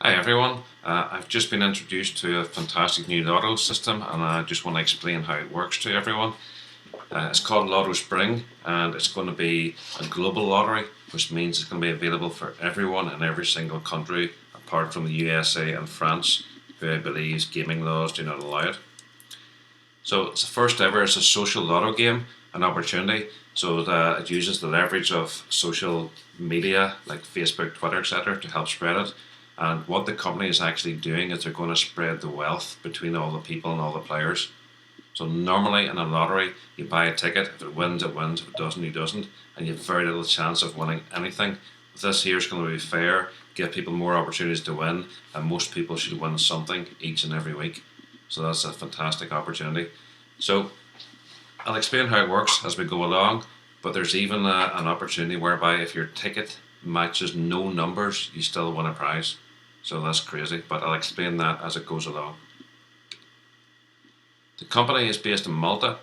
Hi everyone, I've just been introduced to a fantastic new Lotto system and I just want to explain how it works to everyone. It's called Lotto Spring and it's going to be a global lottery, which means it's going to be available for everyone in every single country apart from the USA and France, who I believe gaming laws do not allow it. So it's the first ever, it's a social lotto game, an opportunity. So that it uses the leverage of social media like Facebook, Twitter, etc. to help spread it. And what the company is actually doing is they're going to spread the wealth between all the people and all the players. So normally in a lottery, you buy a ticket. If it wins, it wins. If it doesn't, it doesn't. And you have very little chance of winning anything. This here is going to be fair, give people more opportunities to win, and most people should win something each and every week. So that's a fantastic opportunity. So I'll explain how it works as we go along, but there's even an opportunity whereby if your ticket matches no numbers, you still win a prize. So that's crazy, but I'll explain that as it goes along. The company is based in Malta.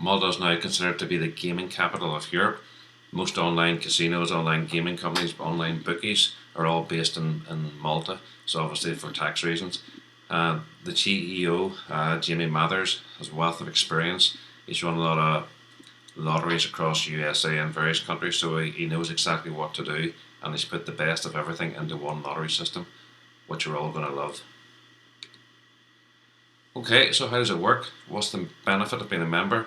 Malta is now considered to be the gaming capital of Europe. Most online casinos, online gaming companies, online bookies are all based in Malta, so obviously for tax reasons. The CEO, Jamie Mathers, has a wealth of experience. He's run a lot of lotteries across USA and various countries, so he knows exactly what to do, and he's put the best of everything into one lottery system, which we're all going to love. Okay, so how does it work? What's the benefit of being a member?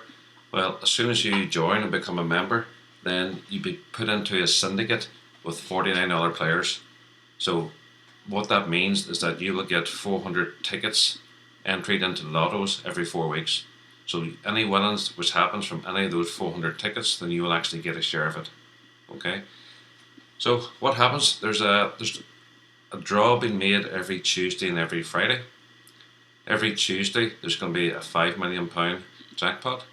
Well, as soon as you join and become a member, then you be put into a syndicate with 49 other players. So what that means is that you will get 400 tickets entered into lottos every 4 weeks. So any winnings which happens from any of those 400 tickets, then you will actually get a share of it. Okay. So what happens? There's a draw being made every Tuesday and every Friday. Every Tuesday there's going to be a £5 million jackpot.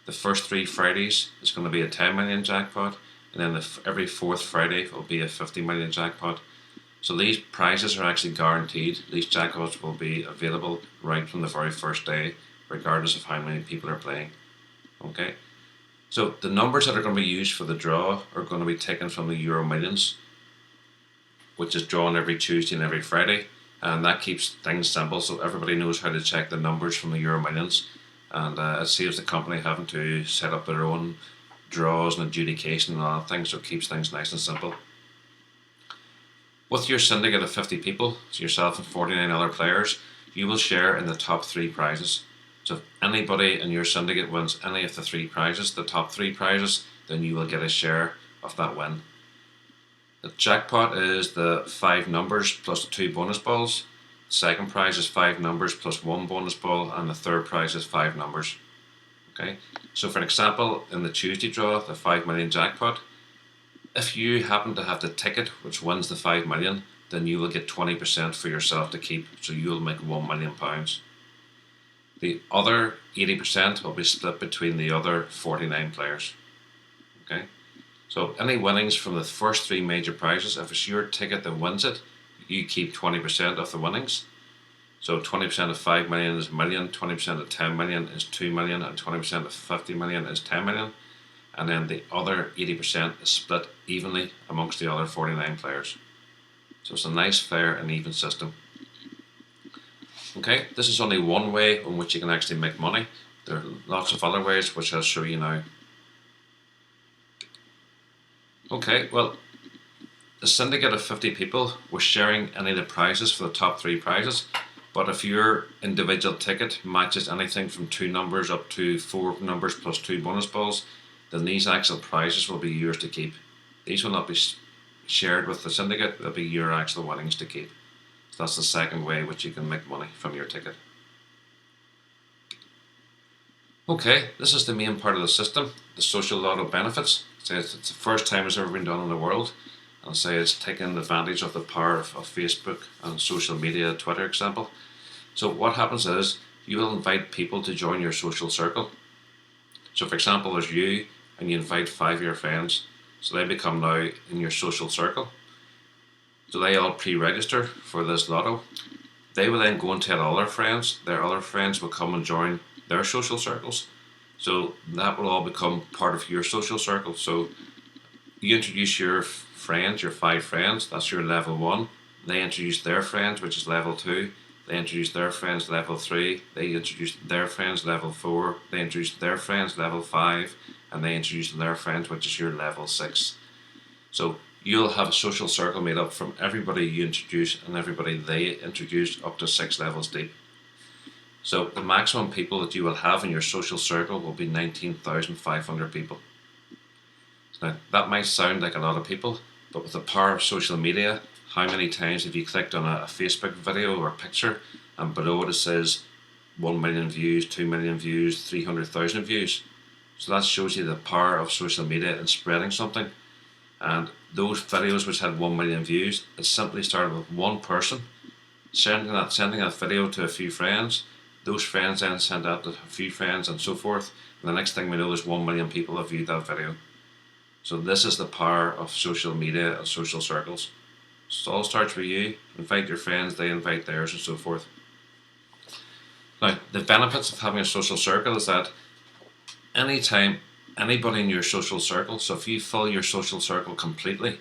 The first 3 Fridays is going to be a 10 million jackpot, and then every fourth Friday will be a 50 million jackpot. So these prizes are actually guaranteed. These jackpots will be available right from the very first day, regardless of how many people are playing. Okay. So the numbers that are going to be used for the draw are going to be taken from the Euro Millions, which is drawn every Tuesday and every Friday, and that keeps things simple. So everybody knows how to check the numbers from the Euro Millions, and it saves the company having to set up their own draws and adjudication and all that things. So it keeps things nice and simple. With your syndicate of 50 people, so yourself and 49 other players, you will share in the top 3 prizes. So if anybody in your syndicate wins any of the 3 prizes, the top 3 prizes, then you will get a share of that win. The jackpot is the 5 numbers plus the 2 bonus balls. The second prize is 5 numbers plus 1 bonus ball, and the third prize is 5 numbers. Okay, so for an example, in the Tuesday draw, the 5 million jackpot, if you happen to have the ticket which wins the 5 million, then you will get 20% for yourself to keep, so you will make £1 million. The other 80% will be split between the other 49 players. Okay, so any winnings from the first 3 major prizes, if it's your ticket that wins it, you keep 20% of the winnings. So 20% of 5 million is a million, 20% of 10 million is 2 million, and 20% of 50 million is 10 million. And then the other 80% is split evenly amongst the other 49 players. So it's a nice, fair and even system. Okay, this is only one way in which you can actually make money. There are lots of other ways which I'll show you now. Okay, well, the syndicate of 50 people was sharing any of the prizes for the top 3 prizes, but if your individual ticket matches anything from 2 numbers up to 4 numbers plus 2 bonus balls, then these actual prizes will be yours to keep. These will not be shared with the syndicate, they'll be your actual winnings to keep. So that's the second way which you can make money from your ticket. Okay, this is the main part of the system, the social lotto benefits. It's the first time it's ever been done in the world, and say it's taken advantage of the power of Facebook and social media, Twitter example. So what happens is you will invite people to join your social circle. So for example, there's you and you invite 5 of your friends, so they become now in your social circle. So they all pre-register for this lotto. They will then go and tell all their other friends will come and join their social circles. So that will all become part of your social circle. So you introduce your friends, your 5 friends, that's your level 1. They introduce their friends, which is level 2. They introduce their friends, level 3. They introduce their friends, level 4. They introduce their friends, level 5. And they introduce their friends, which is your level 6. So you'll have a social circle made up from everybody you introduce and everybody they introduce up to 6 levels deep. So the maximum people that you will have in your social circle will be 19,500 people. Now that might sound like a lot of people, but with the power of social media, how many times have you clicked on a Facebook video or a picture and below it says 1 million views, 2 million views, 300,000 views? So that shows you the power of social media in spreading something. And those videos which had 1 million views, it simply started with one person sending that video to a few friends. Those friends then sent out to a few friends and so forth. And the next thing we know is 1 million people have viewed that video. So this is the power of social media and social circles. So it all starts with you. Invite your friends, they invite theirs, and so forth. Now, the benefits of having a social circle is that anytime anybody in your social circle, so if you fill your social circle completely,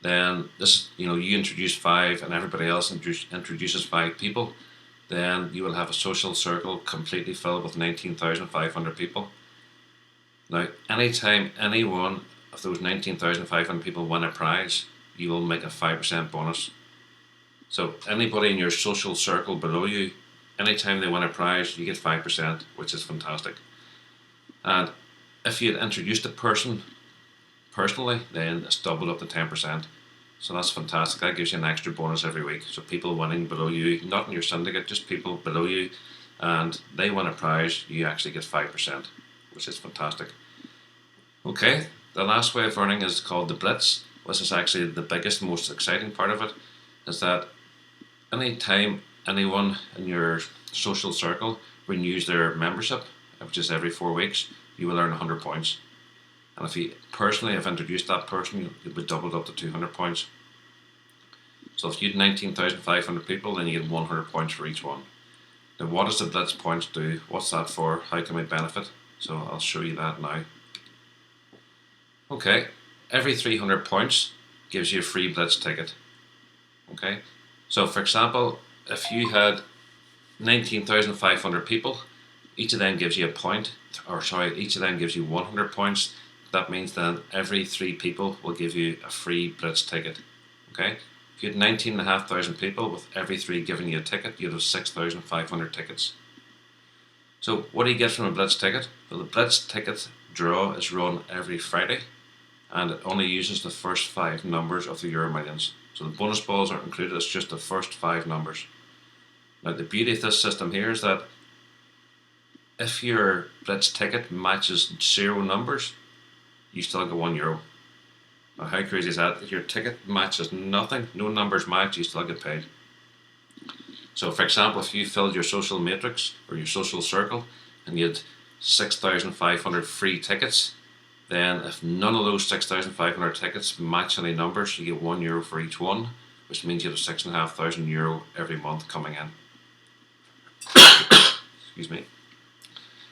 then you introduce 5 and everybody else introduces 5 people, then you will have a social circle completely filled with 19,500 people. Now, anytime any one of those 19,500 people win a prize, you will make a 5% bonus. So anybody in your social circle below you, anytime they win a prize, you get 5%, which is fantastic. And if you had introduced a person personally, then it's doubled up to 10%. So that's fantastic. That gives you an extra bonus every week. So people winning below you, not in your syndicate, just people below you, and they win a prize, you actually get 5%, which is fantastic. Okay, the last way of earning is called the Blitz, which is actually the biggest, most exciting part of it, is that anytime anyone in your social circle renews their membership, which is every 4 weeks, you will earn 100 points. And if you personally have introduced that person, you'll be doubled up to 200 points. So if you had 19,500 people, then you get 100 points for each one. Now what does the Blitz points do? What's that for? How can we benefit? So I'll show you that now. Okay, every 300 points gives you a free Blitz ticket. Okay, so for example, if you had 19,500 people, each of them gives you each of them gives you 100 points. That means that every 3 people will give you a free Blitz ticket. Okay, if you had 19,500 people, with every 3 giving you a ticket, you'd have 6,500 tickets. So what do you get from a Blitz ticket? Well, the Blitz ticket draw is run every Friday, and it only uses the first 5 numbers of the Euro Millions. So the bonus balls aren't included, it's just the first 5 numbers. Now the beauty of this system here is that if your Blitz ticket matches 0 numbers, you still get €1. Now how crazy is that? If your ticket matches nothing, no numbers match, you still get paid. So for example, if you filled your social matrix or your social circle and you had 6,500 free tickets, then if none of those 6,500 tickets match any numbers, you get €1 for each one, which means you have €6,500 every month coming in. Excuse me.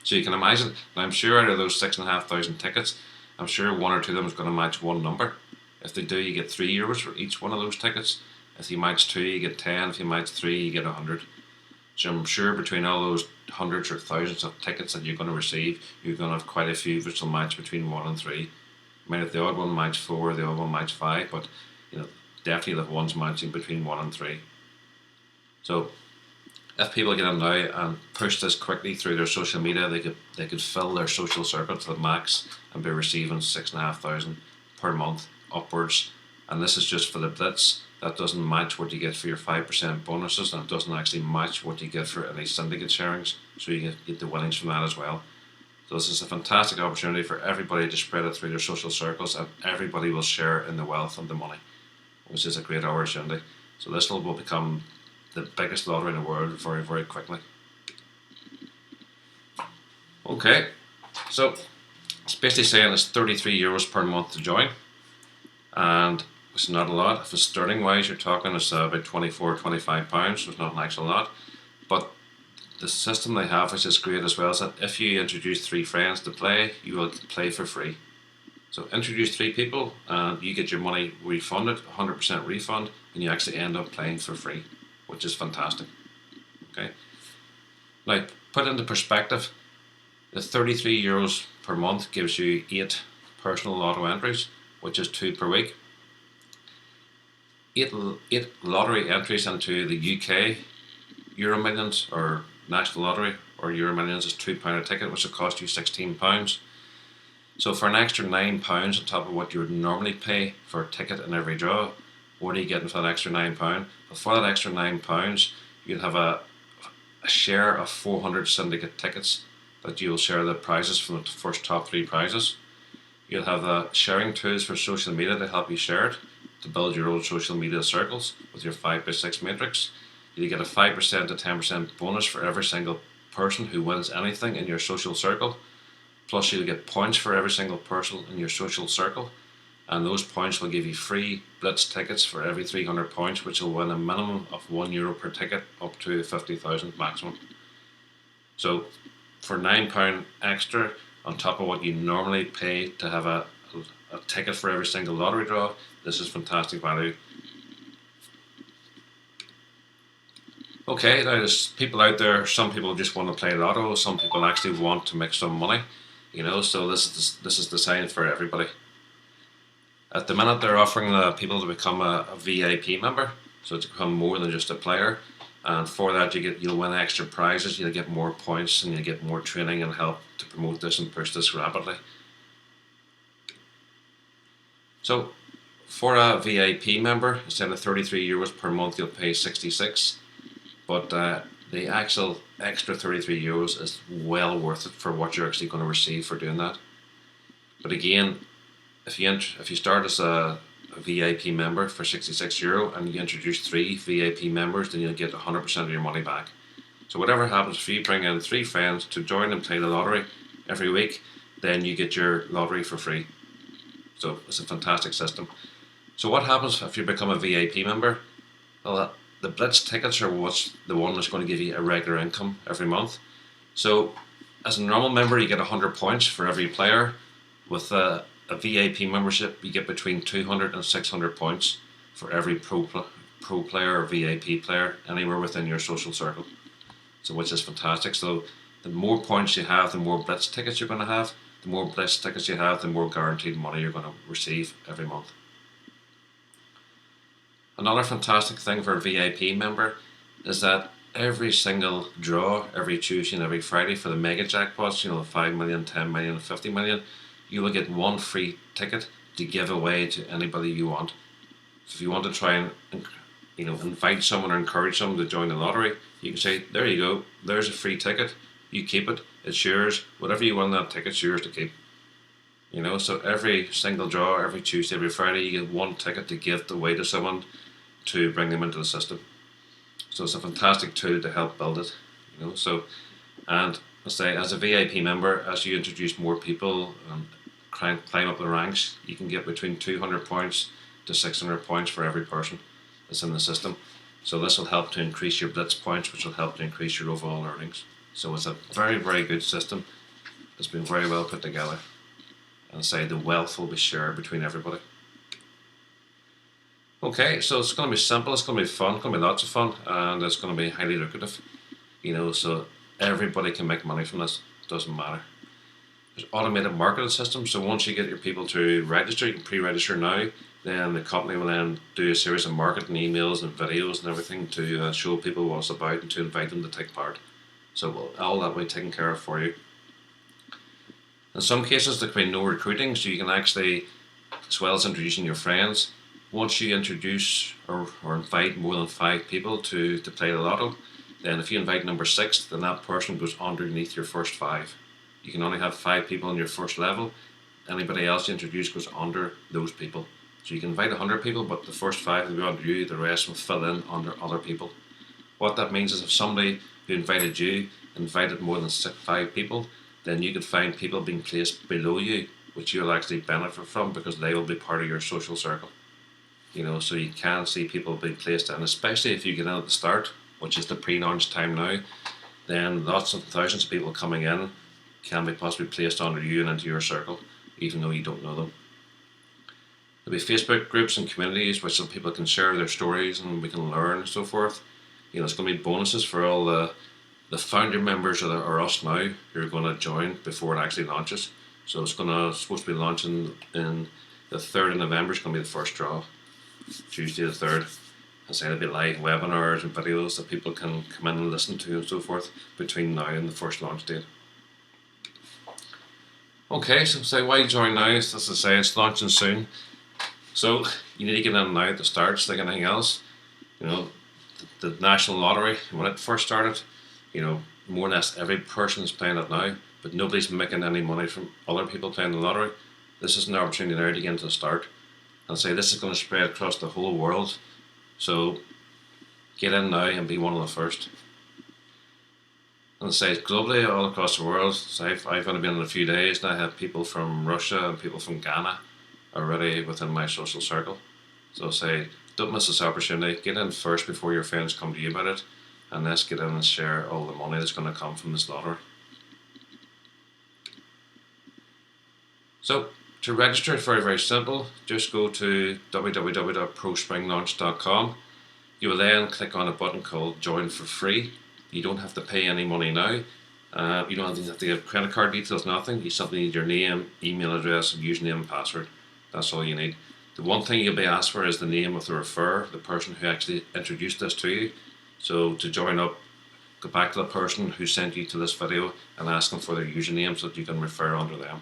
So you can imagine, and I'm sure out of those 6,500 tickets, I'm sure 1 or 2 of them is going to match one number. If they do, you get €3 for each one of those tickets. If you match 2, you get 10. If you match 3, you get 100. So I'm sure between all those hundreds or thousands of tickets that you're going to receive, you're going to have quite a few which will match between 1 and 3. I mean, if the odd one match 4, the odd one match 5, but definitely the ones matching between 1 and 3. So if people get in now and push this quickly through their social media, they could fill their social circle to the max and be receiving 6,500 per month upwards. And this is just for the Blitz. That doesn't match what you get for your 5% bonuses, and it doesn't actually match what you get for any syndicate sharings, so you get the winnings from that as well. So this is a fantastic opportunity for everybody to spread it through their social circles, and everybody will share in the wealth and the money, which is a great opportunity. So this will become the biggest lottery in the world very, very quickly. Okay, so it's basically saying it's €33 per month to join, and it's not a lot. If it's sterling wise, you're talking it's about £24-25, so it's not an actual lot. But the system they have, which is great as well, is that if you introduce 3 friends to play, you will play for free. So introduce 3 people and you get your money refunded, 100% refund, and you actually end up playing for free, which is fantastic. Okay. Now, put into perspective, the €33 per month gives you 8 personal lotto entries, which is 2 per week. Eight lottery entries into the UK Euro Millions or National Lottery or Euro Millions is £2 a ticket, which will cost you £16. So for an extra £9 on top of what you would normally pay for a ticket in every draw, what are you getting for that extra £9? But for that extra £9, you'll have a share of 400 syndicate tickets that you'll share the prizes from the first top 3 prizes. You'll have the sharing tools for social media to help you share it, to build your own social media circles with your 5x6 matrix. You get a 5% to 10% bonus for every single person who wins anything in your social circle. Plus you'll get points for every single person in your social circle, and those points will give you free blitz tickets for every 300 points, which will win a minimum of €1 per ticket up to 50,000 maximum. So for £9 extra on top of what you normally pay to have a ticket for every single lottery draw, this is fantastic value. Okay, now there's people out there, some people just want to play Lotto, some people actually want to make some money, so this is designed for everybody. At the minute they're offering the people to become a VIP member, so to become more than just a player, and for that you'll win extra prizes, you'll get more points, and you'll get more training and help to promote this and push this rapidly. So for a VIP member, instead of €33 per month, you'll pay 66, but the actual extra €33 is well worth it for what you're actually going to receive for doing that. But again, if you start as a VIP member for €66 and you introduce 3 VIP members, then you'll get 100% of your money back. So whatever happens, if you bring in 3 friends to join and play the lottery every week, then you get your lottery for free. So it's a fantastic system. So what happens if you become a VIP member? Well, the blitz tickets are what's the one that's going to give you a regular income every month. So as a normal member, you get 100 points for every player. With a VIP membership, you get between 200 and 600 points for every pro player or VIP player anywhere within your social circle. So which is fantastic. So the more points you have, the more blitz tickets you're going to have. The more blitz tickets you have, the more guaranteed money you're going to receive every month. Another fantastic thing for a VIP member is that every single draw, every Tuesday and every Friday for the mega jackpots, 5 million, 10 million, 50 million, you will get 1 free ticket to give away to anybody you want. So if you want to try and invite someone or encourage someone to join the lottery, you can say, there you go, there's a free ticket, you keep it, it's yours, whatever you win that ticket's yours to keep. So every single draw, every Tuesday, every Friday, you get 1 ticket to give away to someone to bring them into the system. So it's a fantastic tool to help build it. And I say, as a VIP member, as you introduce more people and climb up the ranks, you can get between 200 points to 600 points for every person that's in the system. So this will help to increase your blitz points, which will help to increase your overall earnings. So it's a very, very good system. It's been very well put together. And I say the wealth will be shared between everybody. Okay, so it's going to be simple, it's going to be fun, it's going to be lots of fun, and it's going to be highly lucrative. So everybody can make money from this, it doesn't matter. There's automated marketing systems, so once you get your people to register, you can pre-register now, then the company will then do a series of marketing emails and videos and everything to show people what it's about and to invite them to take part. So all that will be taken care of for you. In some cases there can be no recruiting, so you can actually, as well as introducing your friends, once you introduce or invite more than 5 people to play the lotto, then if you invite number 6, then that person goes underneath your first 5. You can only have 5 people on your first level. Anybody else you introduce goes under those people. So you can invite 100 people, but the first 5 will be under you, the rest will fill in under other people. What that means is if somebody who invited you invited more than 5 people, then you could find people being placed below you, which you'll actually benefit from because they will be part of your social circle. So you can see people being placed in, especially if you get in at the start, which is the pre-launch time now, then lots of thousands of people coming in can be possibly placed under you and into your circle, even though you don't know them. There'll be Facebook groups and communities which people can share their stories and we can learn and so forth. It's going to be bonuses for all the founder members or us now who are going to join before it actually launches. So it's supposed to be launching in the 3rd of November. It's going to be the first draw, Tuesday the 3rd. And so there'll be live webinars and videos that people can come in and listen to and so forth between now and the first launch date. Okay, so why join now? As I say, it's launching soon. So you need to get in now at the start. It's like anything else. The National Lottery, when it first started, more or less every person is playing it now, but nobody's making any money from other people playing the lottery. This is an opportunity there to get into the start. And say this is going to spread across the whole world. So get in now and be one of the first. And say globally, all across the world. So I've only been in a few days, and I have people from Russia and people from Ghana already within my social circle. So say, don't miss this opportunity. Get in first before your friends come to you about it, and let's get in and share all the money that's going to come from this lottery. So to register, it's very, very simple. Just go to www.prospringlaunch.com. You will then click on a button called Join for Free. You don't have to pay any money now. You don't have to give credit card details, nothing. You simply need your name, email address, and username and password. That's all you need. The one thing you'll be asked for is the name of the referrer, the person who actually introduced this to you. So to join up, go back to the person who sent you to this video and ask them for their username so that you can refer under them.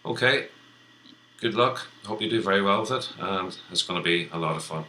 Okay, good luck. I hope you do very well with it, and it's going to be a lot of fun.